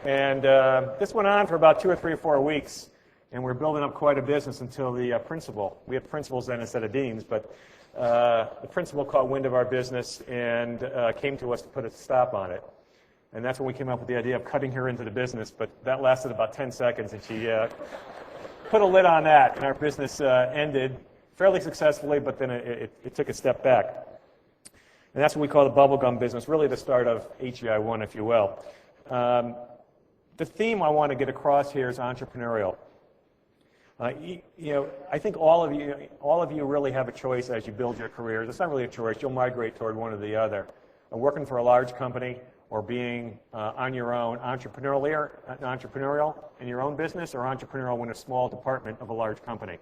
And this went on for about 2 or 3 or 4 weeks, and we're building up quite a business until the principal, we had principals then instead of deans, but the principal caught wind of our business and came to us to put a stop on it. And that's when we came up with the idea of cutting her into the business, but that lasted about 10 seconds, and she put a lid on that, and our business ended fairly successfully, but then it took a step back. And that's what we call the bubblegum business, really the start of HEI 1, if you will. The theme I want to get across here is entrepreneurial. I think all of you really have a choice as you build your careers. It's not really a choice. You'll migrate toward one or the other. Working for a large company or being on your own, entrepreneurial in your own business, or entrepreneurial in a small department of a large company.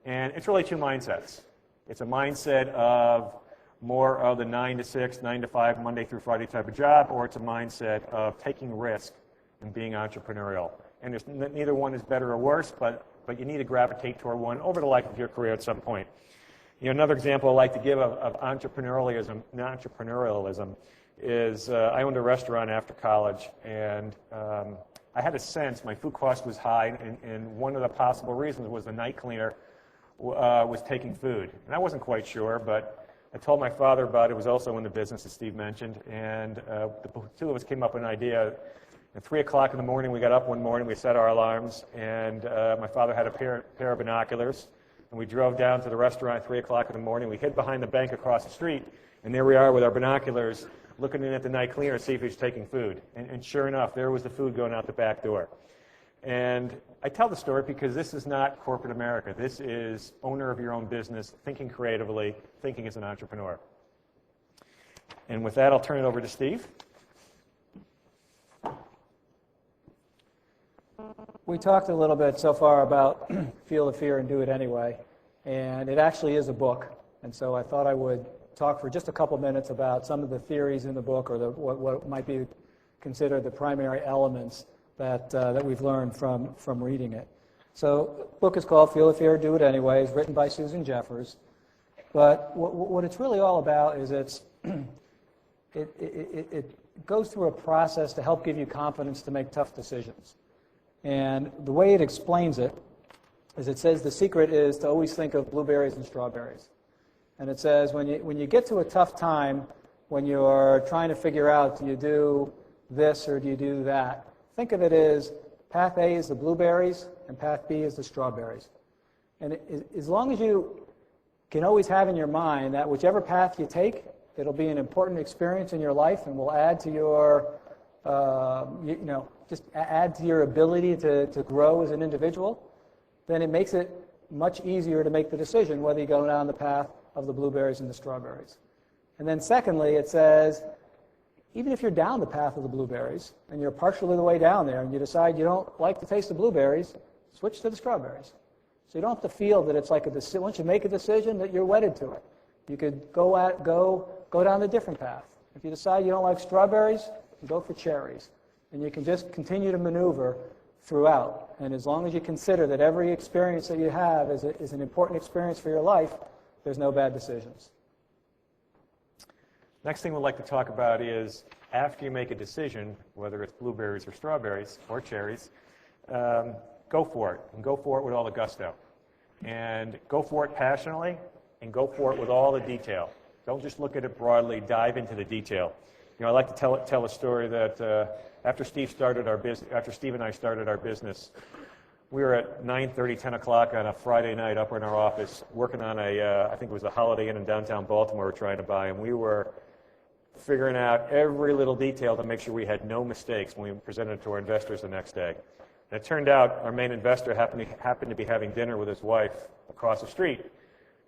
And it's really 2 mindsets. It's a mindset of more of the 9 to 6, 9 to 5, Monday through Friday type of job, or it's a mindset of taking risk and being entrepreneurial. And neither one is better or worse, but you need to gravitate toward one over the life of your career at some point. Another example I like to give of entrepreneurialism is I owned a restaurant after college, and I had a sense my food cost was high, and one of the possible reasons was the night cleaner was taking food. And I wasn't quite sure, but I told my father about it. It was also in the business, as Steve mentioned, and the 2 of us came up with an idea. At 3 o'clock in the morning, we got up one morning, we set our alarms, and my father had a pair of binoculars, and we drove down to the restaurant at 3 o'clock in the morning. We hid behind the bank across the street, and there we are with our binoculars, looking in at the night cleaner to see if he was taking food. And sure enough, there was the food going out the back door. And I tell the story because this is not corporate America. This is owner of your own business, thinking creatively, thinking as an entrepreneur. And with that, I'll turn it over to Steve. We talked a little bit so far about Feel the Fear and Do It Anyway, and it actually is a book. And so I thought I would talk for just a couple minutes about some of the theories in the book, or what might be considered the primary elements that we've learned from reading it. So the book is called Feel the Fear, Do It Anyway. It's written by Susan Jeffers. But what it's really all about is it goes through a process to help give you confidence to make tough decisions. And the way it explains it is it says the secret is to always think of blueberries and strawberries. And it says when you get to a tough time, when you're trying to figure out, do you do this or do you do that, think of it as path A is the blueberries and path B is the strawberries. And as long as you can always have in your mind that whichever path you take, it'll be an important experience in your life and will add to your, just add to your ability to grow as an individual, then it makes it much easier to make the decision whether you go down the path of the blueberries and the strawberries. And then secondly, it says, even if you're down the path of the blueberries and you're partially the way down there and you decide you don't like the taste of blueberries, switch to the strawberries. So you don't have to feel that it's like a decision. Once you make a decision, that you're wedded to it. You could go down a different path. If you decide you don't like strawberries, go for cherries. And you can just continue to maneuver throughout. And as long as you consider that every experience that you have is an important experience for your life, there's no bad decisions. Next thing we'd like to talk about is after you make a decision, whether it's blueberries or strawberries or cherries, go for it. And go for it with all the gusto. And go for it passionately, and go for it with all the detail. Don't just look at it broadly, dive into the detail. I like to tell a story that after Steve and I started our business, we were at 9:30, 10 o'clock on a Friday night up in our office working on I think it was a Holiday Inn in downtown Baltimore we were trying to buy, and we were figuring out every little detail to make sure we had no mistakes when we presented it to our investors the next day. And it turned out our main investor happened to be having dinner with his wife across the street.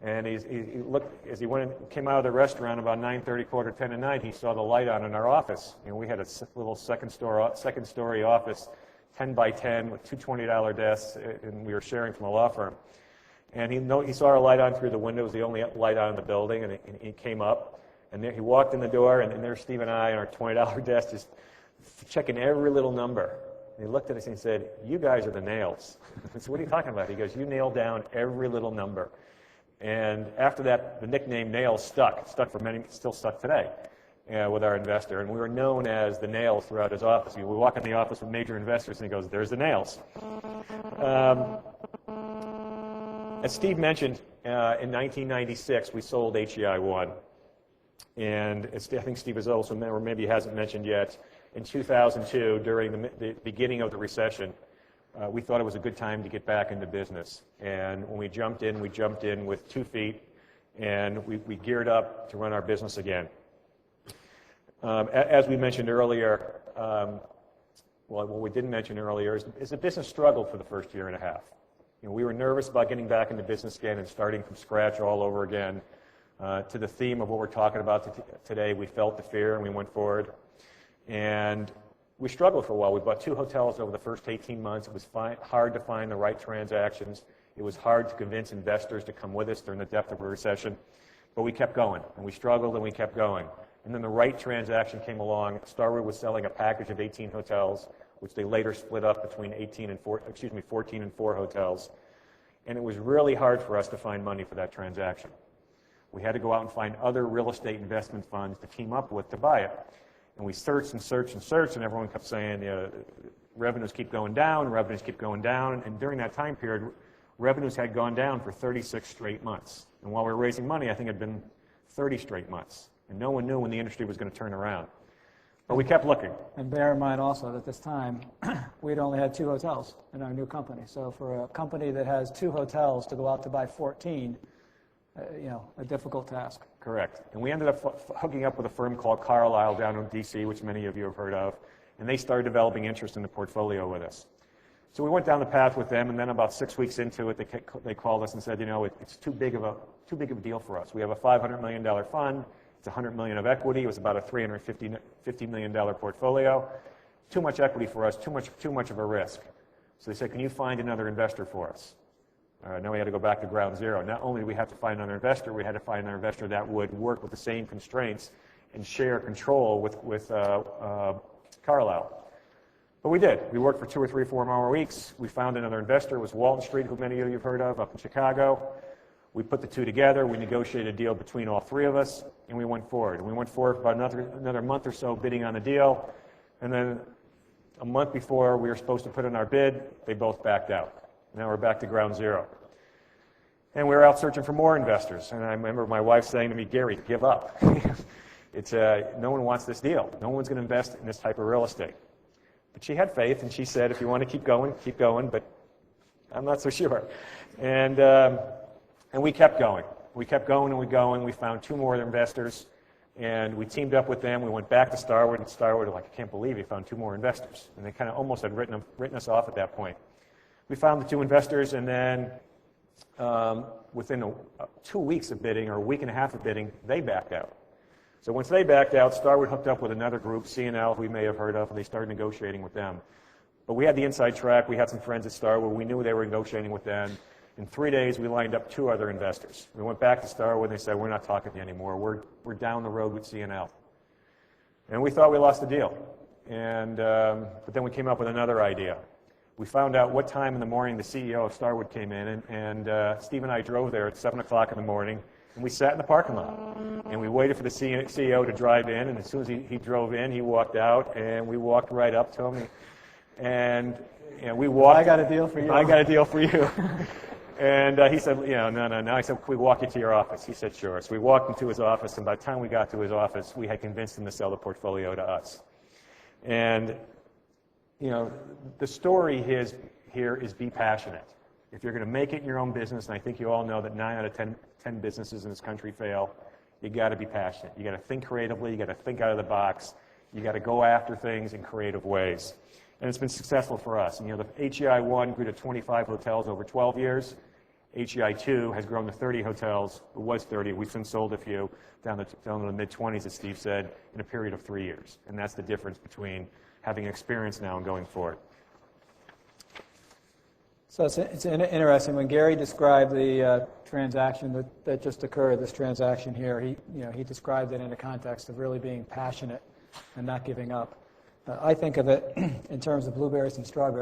And he looked, as he came out of the restaurant about 9:30, quarter 10 at night, he saw the light on in our office. We had a little second story office, 10 by 10 with two $20 desks, and we were sharing from a law firm. And he saw our light on through the window. It was the only light on in the building, and he came up. And there, he walked in the door, and there's Steve and I on our $20 desk just checking every little number. And he looked at us and he said, "You guys are the nails." I said, "What are you talking about?" He goes, "You nailed down every little number." And after that, the nickname Nails stuck. It stuck for many, still stuck today. with our investor, and we were known as the nails throughout his office. We walk in the office with major investors, and he goes, "There's the nails." As Steve mentioned, in 1996, we sold HEI 1. And I think Steve has also, or maybe he hasn't mentioned yet, in 2002, during the beginning of the recession, we thought it was a good time to get back into business. And when we jumped in with 2 feet, and we geared up to run our business again. As we mentioned earlier, what we didn't mention earlier is the business struggled for the first year and a half. We were nervous about getting back into business again and starting from scratch all over again. To the theme of what we're talking about today, we felt the fear and we went forward. And we struggled for a while. We bought 2 hotels over the first 18 months. It was hard to find the right transactions. It was hard to convince investors to come with us during the depth of a recession. But we kept going, and we struggled, and we kept going. And then the right transaction came along. Starwood was selling a package of 18 hotels, which they later split up between 14 and 4 hotels. And it was really hard for us to find money for that transaction. We had to go out and find other real estate investment funds to team up with to buy it. And we searched and searched and searched, and everyone kept saying, revenues keep going down, revenues keep going down. And during that time period, revenues had gone down for 36 straight months. And while we were raising money, I think it had been 30 straight months. And no one knew when the industry was going to turn around. But we kept looking. And bear in mind also that at this time, we'd only had 2 hotels in our new company. So for a company that has 2 hotels to go out to buy 14, a difficult task. Correct. And we ended up hooking up with a firm called Carlyle down in D.C., which many of you have heard of, and they started developing interest in the portfolio with us. So we went down the path with them, and then about 6 weeks into it, they called us and said, it's too big of a deal for us. We have a $500 million fund. It's $100 million of equity. It was about a $350 million portfolio. Too much equity for us. Too much of a risk. So they said, can you find another investor for us? Now we had to go back to ground zero. Not only did we have to find another investor, we had to find another investor that would work with the same constraints and share control with Carlyle. But we did. We worked for 2 or 3 or 4 more weeks. We found another investor. It was Walton Street, who many of you have heard of, up in Chicago. We put the 2 together. We negotiated a deal between all 3 of us, and we went forward. And we went forward for about another month or so bidding on the deal. And then a month before we were supposed to put in our bid, they both backed out. Now we're back to ground zero. And we were out searching for more investors. And I remember my wife saying to me, Gary, give up. No one wants this deal. No one's going to invest in this type of real estate. But she had faith, and she said, if you want to keep going, but I'm not so sure. And we kept going. We kept going and going. We found 2 more investors, and we teamed up with them. We went back to Starwood, and Starwood was like, I can't believe you found 2 more investors. And they kind of almost had written us off at that point. We found the 2 investors, and then within 2 weeks of bidding, or a week and a half of bidding, they backed out. So once they backed out, Starwood hooked up with another group, CNL, who we may have heard of, and they started negotiating with them. But we had the inside track. We had some friends at Starwood. We knew they were negotiating with them. In 3 days, we lined up 2 other investors. We went back to Starwood, and they said, we're not talking to you anymore. We're down the road with CNL. And we thought we lost the deal. But then we came up with another idea. We found out what time in the morning the CEO of Starwood came in, and Steve and I drove there at 7 o'clock in the morning, and we sat in the parking lot. And we waited for the CEO to drive in, and as soon as he drove in, he walked out, and we walked right up to him. And we walked. I got a deal for you. I got a deal for you. And he said, no. I said, can we walk you to your office? He said, sure. So we walked into his office, and by the time we got to his office, we had convinced him to sell the portfolio to us. And the story here is be passionate. If you're going to make it in your own business, and I think you all know that 9 out of 10 businesses in this country fail, you got to be passionate. You got to think creatively. You got to think out of the box. You got to go after things in creative ways. And it's been successful for us. And, the HEI 1 grew to 25 hotels over 12 years. HEI 2 has grown to 30 hotels. It was 30. We've since sold a few down to the mid-20s, as Steve said, in a period of 3 years. And that's the difference between having experience now and going forward. So it's interesting. When Gary described the transaction that just occurred, this transaction here, he described it in the context of really being passionate and not giving up. I think of it in terms of blueberries and strawberries.